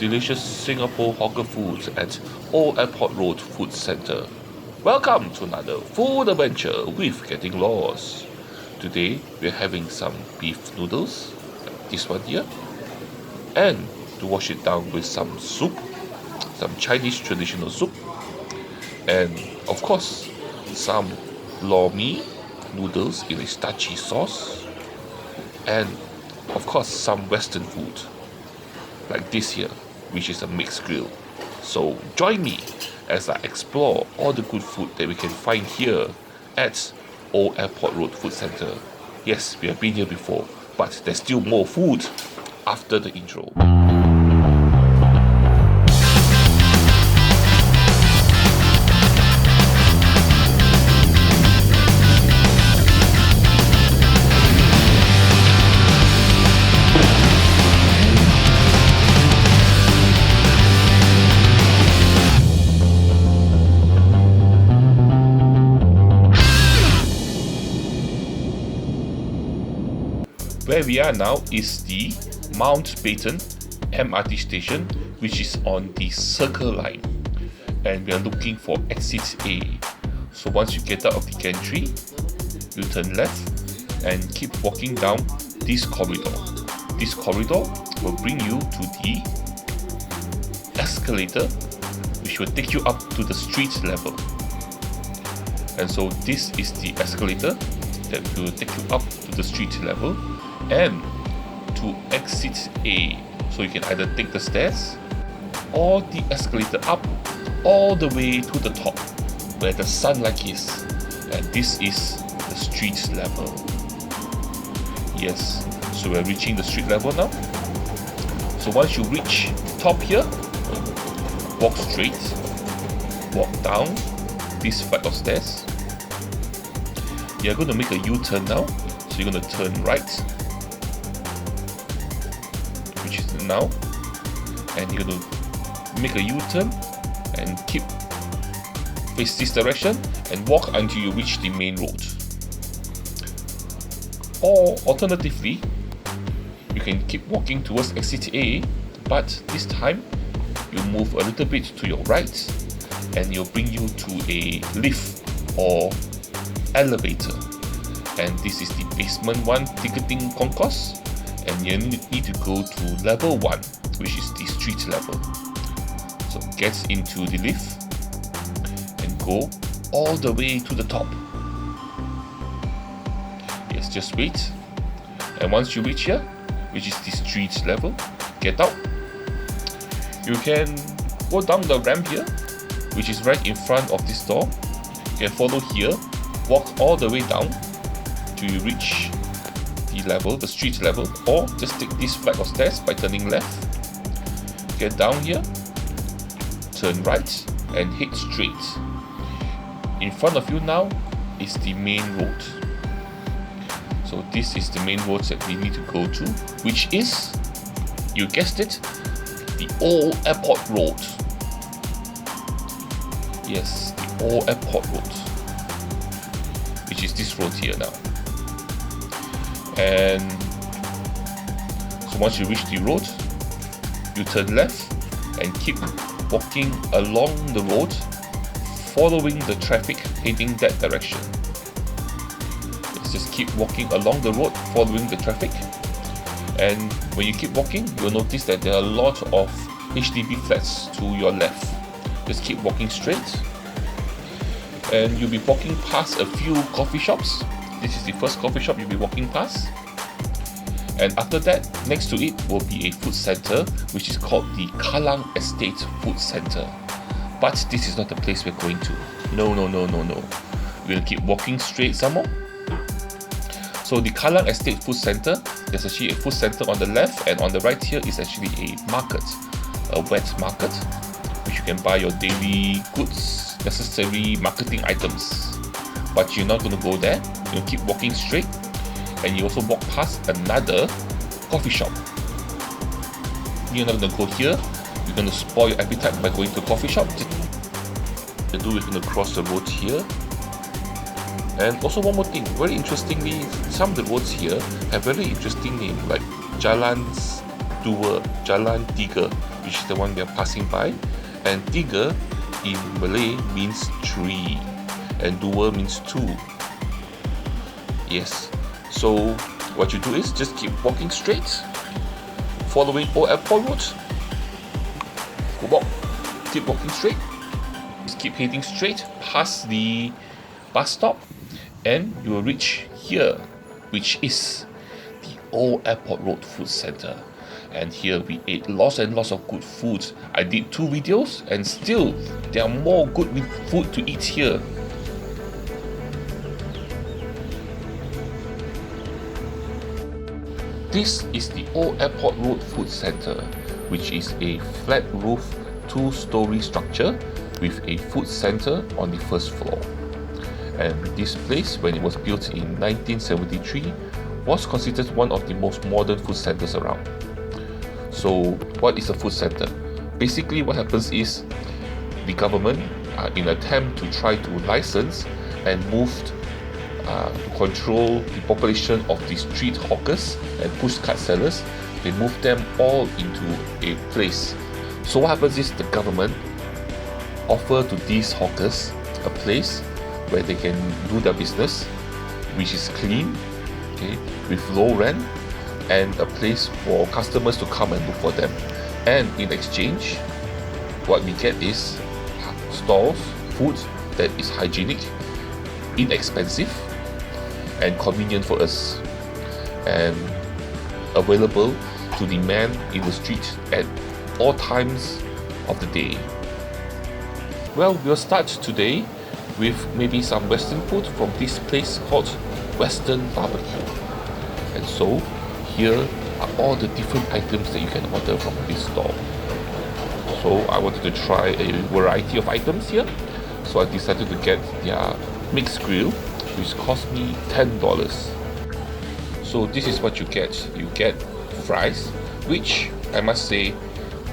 delicious Singapore hawker foods at Old Airport Road Food Centre. Welcome to another food adventure with Getting Lost. Today we're having some beef noodles, this one here, and to wash it down with some soup, some Chinese traditional soup, and of course some lor mee noodles in a starchy sauce, and of course some western food like this here, which is a mixed grill. So join me as I explore all the good food that we can find here at Old Airport Road Food Centre. Yes, we have been here before, but there's still more food after the intro. Where we are now is the Mountbatten MRT station, which is on the Circle Line, and we are looking for exit A. So once you get out of the gantry, you turn left and keep walking down this corridor. This corridor will bring you to the escalator, which will take you up to the street level. And so this is the escalator that will take you up to the street level and to exit A. So you can either take the stairs or the escalator up all the way to the top where the sunlight is, and this is the street level. Yes, so we're reaching the street level now. So once you reach top here, walk straight, walk down this flight of stairs. You're going to make a U-turn now, so you're going to turn right, which is now, and you're going to make a U-turn and keep face this direction and walk until you reach the main road. Or alternatively, you can keep walking towards exit A, but this time you move a little bit to your right and it'll bring you to a lift or elevator, and this is the basement 1 ticketing concourse, and you need to go to level 1, which is the street level. So get into the lift and go all the way to the top. Yes, just wait, and once you reach here, which is the street level, get out. You can go down the ramp here, which is right in front of this door. You can follow here, walk all the way down till you reach the level, the street level, or just take this flight of stairs by turning left. Get down here, turn right and head straight. In front of you now is the main road. So this is the main road that we need to go to, which is, you guessed it, the Old Airport Road. Yes, the Old Airport Road, which is this road here now. And so once you reach the road, you turn left and keep walking along the road, following the traffic heading that direction. Let's just keep walking along the road, following the traffic. And when you keep walking, you'll notice that there are a lot of HDB flats to your left. Just keep walking straight, and you'll be walking past a few coffee shops. This is the first coffee shop you'll be walking past, and after that, next to it will be a food centre, which is called the Kallang Estate Food Centre. But this is not the place we're going to. No. We'll keep walking straight some more. So the Kallang Estate Food Centre, there's actually a food centre on the left, and on the right here is actually a market, a wet market, which you can buy your daily goods, necessary marketing items. But you're not going to go there. You'll keep walking straight, and you also walk past another coffee shop. You're not going to go here. You're going to spoil your appetite by going to a coffee shop. We're going to cross the road here. And also one more thing, very interestingly, some of the roads here have very interesting names like Jalan 2, Jalan 3, which which is the one we are passing by, and tiga in Malay means 3, and dua means 2. Yes, so what you do is just keep walking straight, following Old Airport Road. Keep walking straight, just keep heading straight past the bus stop, and you will reach here, which is the Old Airport Road Food Centre. And here we ate lots and lots of good food. I did 2 videos and still there are more good food to eat here. This is the Old Airport Road Food Centre, which is a flat roof 2-story structure with a food centre on the first floor. And this place, when it was built in 1973, was considered one of the most modern food centres around. So what is a food centre? Basically what happens is the government, in an attempt to try to license and move to control the population of the street hawkers and pushcart sellers, they move them all into a place. So what happens is the government offer to these hawkers a place where they can do their business, which is clean, okay, with low rent, and a place for customers to come and look for them. And in exchange, what we get is stalls, food that is hygienic, inexpensive, and convenient for us, and available to the man in the street at all times of the day. Well, we'll start today with maybe some Western food from this place called Western Barbaque. And so here are all the different items that you can order from this store. So I wanted to try a variety of items here, so I decided to get their mixed grill, which cost me $10. So this is what you get. You get fries, which I must say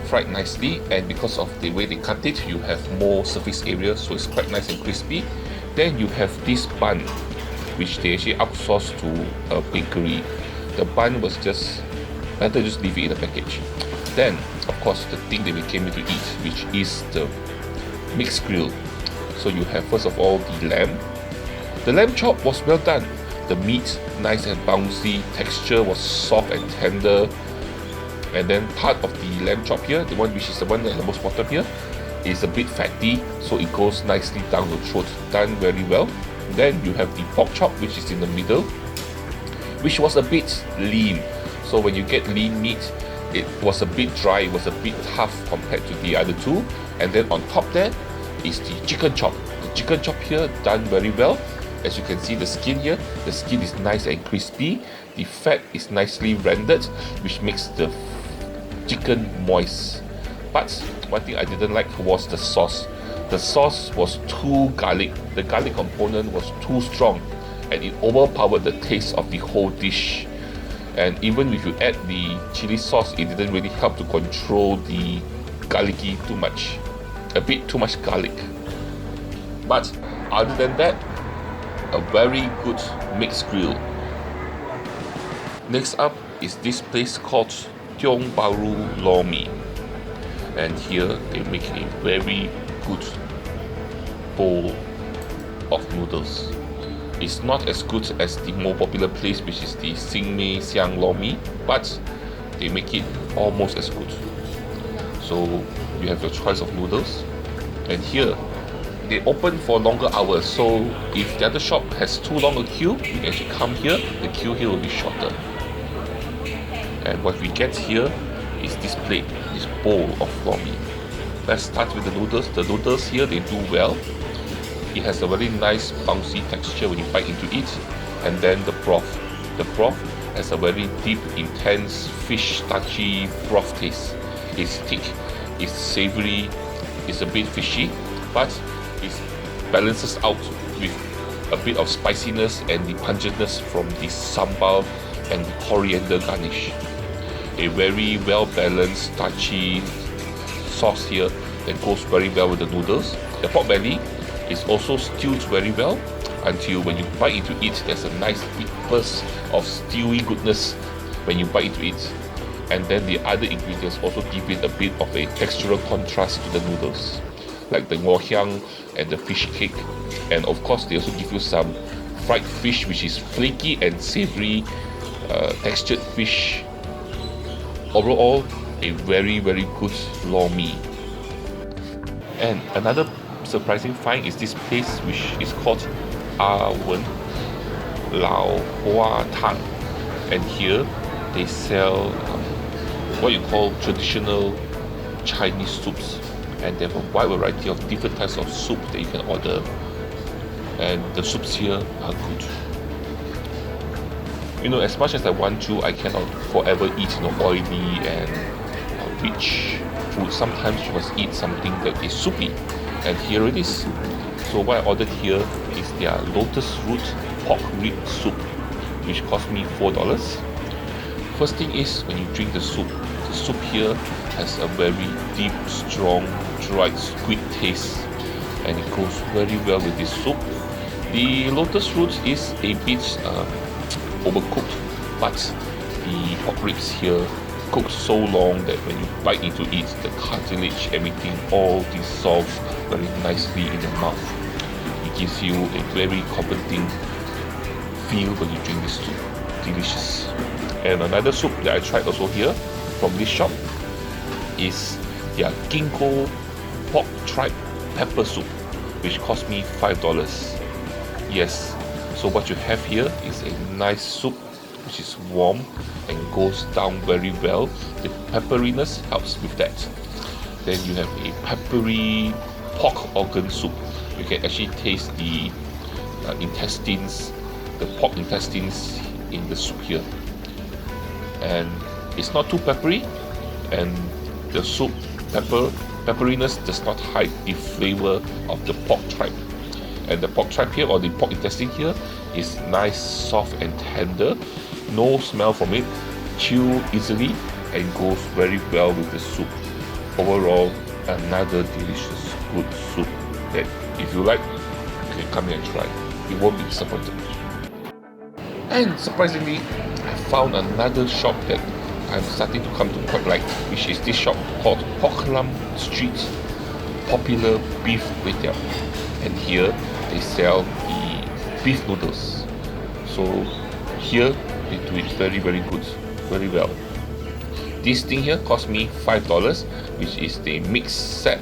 fried nicely, and because of the way they cut it, you have more surface area, so it's quite nice and crispy. Then you have this bun, which they actually outsourced to a bakery. The bun was just better just leave it in a package. Then of course the thing that we came here to eat, which is the mixed grill. So you have first of all the lamb. The lamb chop was well done. The meat nice and bouncy, texture was soft and tender. And then part of the lamb chop here, the one which is the one at the most bottom here, is a bit fatty, so it goes nicely down the throat, done very well. Then you have the pork chop, which is in the middle, which was a bit lean. So when you get lean meat, it was a bit dry, it was a bit tough compared to the other two. And then on top there is the chicken chop. The chicken chop here done very well. As you can see, the skin here, the skin is nice and crispy. The fat is nicely rendered, which makes the chicken moist. But one thing I didn't like was the sauce. The sauce was too garlic. The garlic component was too strong, and it overpowered the taste of the whole dish. And even if you add the chili sauce, it didn't really help to control the garlicky too much. A bit too much garlic. But other than that, a very good mixed grill. Next up is this place called Tiong Bahru Lor Mee. And here they make a very good bowl of noodles. It's not as good as the more popular place, which is the Sing Mei Siang Lor Mee, but they make it almost as good. So you have your choice of noodles, and here they open for longer hours, so if the other shop has too long a queue, you can actually come here, the queue here will be shorter. And what we get here is this plate, this bowl of lor mee. Let's start with the noodles. The noodles here, they do well. It has a very nice bouncy texture when you bite into it. And then the broth. The broth has a very deep, intense fish starchy broth taste. It's thick, it's savory, it's a bit fishy, but it balances out with a bit of spiciness and the pungentness from the sambal and the coriander garnish. A very well balanced starchy sauce here that goes very well with the noodles. The pork belly is also stewed very well until when you bite into it, there's a nice deep burst of stewy goodness when you bite into it. And then the other ingredients also give it a bit of a textural contrast to the noodles, like the ngoh hiang and the fish cake. And of course they also give you some fried fish, which is flaky and savory textured fish. Overall, a very good lor mee. And another surprising find is this place which is called Wen Lau Huo Tang, and here they sell what you call traditional Chinese soups, and they have a wide variety of different types of soup that you can order, and the soups here are good. You know, as much as I want to, I cannot forever eat oily and rich food. Sometimes you must eat something that is soupy, and here it is. So what I ordered here is their lotus root pork rib soup, which cost me $4. First thing is, when you drink the soup here has a very deep, strong, dried squid taste, and it goes very well with this soup. The lotus root is a bit overcooked, but the pork ribs here cooked so long that when you bite into it, the cartilage, everything all dissolves very nicely in your mouth. It gives you a very comforting feel when you drink this soup. Delicious. And another soup that I tried also here from this shop is their ginkgo pork tripe pepper soup, which cost me $5. Yes, so what you have here is a nice soup which is warm and goes down very well. The pepperiness helps with that. Then you have a peppery pork organ soup. You can actually taste the intestines, the pork intestines in the soup here. And it's not too peppery, and the soup pepperiness does not hide the flavor of the pork tripe. And the pork tripe here, or the pork intestine here, is nice, soft and tender. No smell from it, chew easily, and goes very well with the soup. Overall, another delicious, good soup that if you like, you can come here and try. You won't be disappointed. And surprisingly, I found another shop that I'm starting to come to quite like, which is this shop called Hock Lam Street Popular Beef Kway Teow. And here they sell the beef noodles. So here they do it very good, very well. This thing here cost me $5, which is the mixed set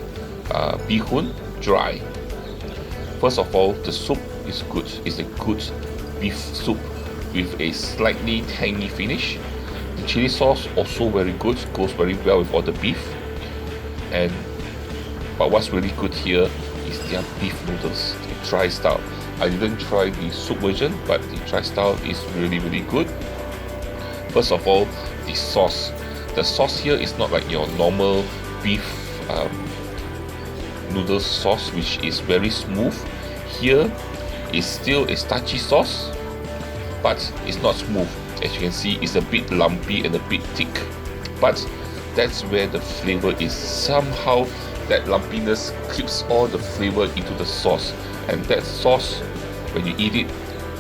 bihun dry. First of all, the soup is good. It's a good beef soup with a slightly tangy finish. The chili sauce also very good, goes very well with all the beef. But what's really good here is their beef noodles, the dry style. I didn't try the soup version, but the dry style is really good. First of all, the sauce. The sauce here is not like your normal beef noodle sauce, which is very smooth. Here is still a starchy sauce, but it's not smooth. As you can see, it's a bit lumpy and a bit thick. But that's where the flavor is. Somehow that lumpiness keeps all the flavor into the sauce, and that sauce, when you eat it,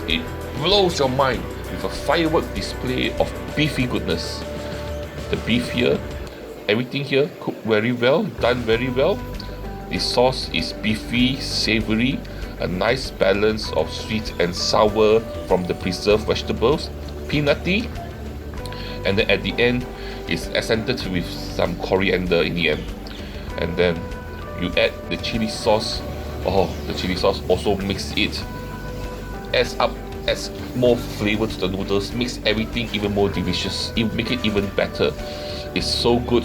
it blows your mind with a firework display of beefy goodness. The beef here, everything here cooked very well, done very well. The sauce is beefy, savory, a nice balance of sweet and sour from the preserved vegetables, peanutty, and then at the end it's accented with some coriander in the end. And then you add the chili sauce. Oh, the chili sauce also makes it, adds more flavor to the noodles, makes everything even more delicious, it make it even better. It's so good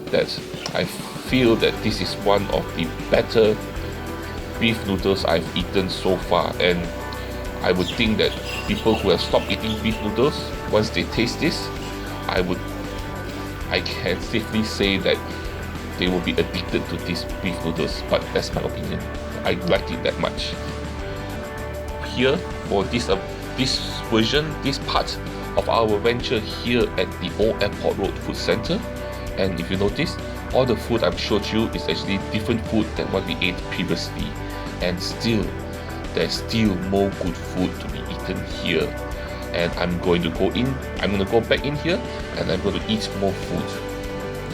that I feel that this is one of the better beef noodles I've eaten so far, and I would think that people who have stopped eating beef noodles, once they taste this, I can safely say that they will be addicted to these beef noodles. But that's my opinion. I like it that much. Here for this version, this part of our venture here at the Old Airport Road Food Centre, and if you notice, all the food I've showed you is actually different food than what we ate previously, and still there's still more good food to be eaten here. and I'm going to go back in here, and I'm going to eat more food.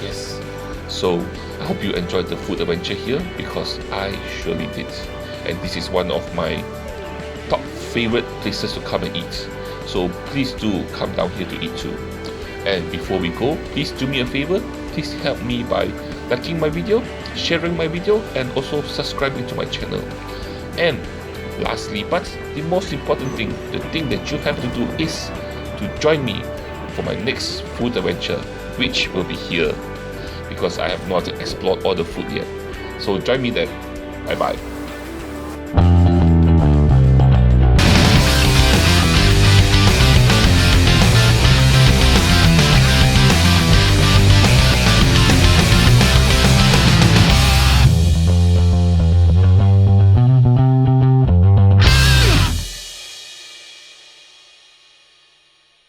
Yes, so I hope you enjoyed the food adventure here, because I surely did. And this is one of my top favorite places to come and eat. So please do come down here to eat too. And before we go, please do me a favor. Please help me by liking my video, sharing my video, and also subscribing to my channel. And lastly, but the most important thing, the thing that you have to do is to join me for my next food adventure, which will be here, because I have not explored all the food yet. So join me there. Bye bye.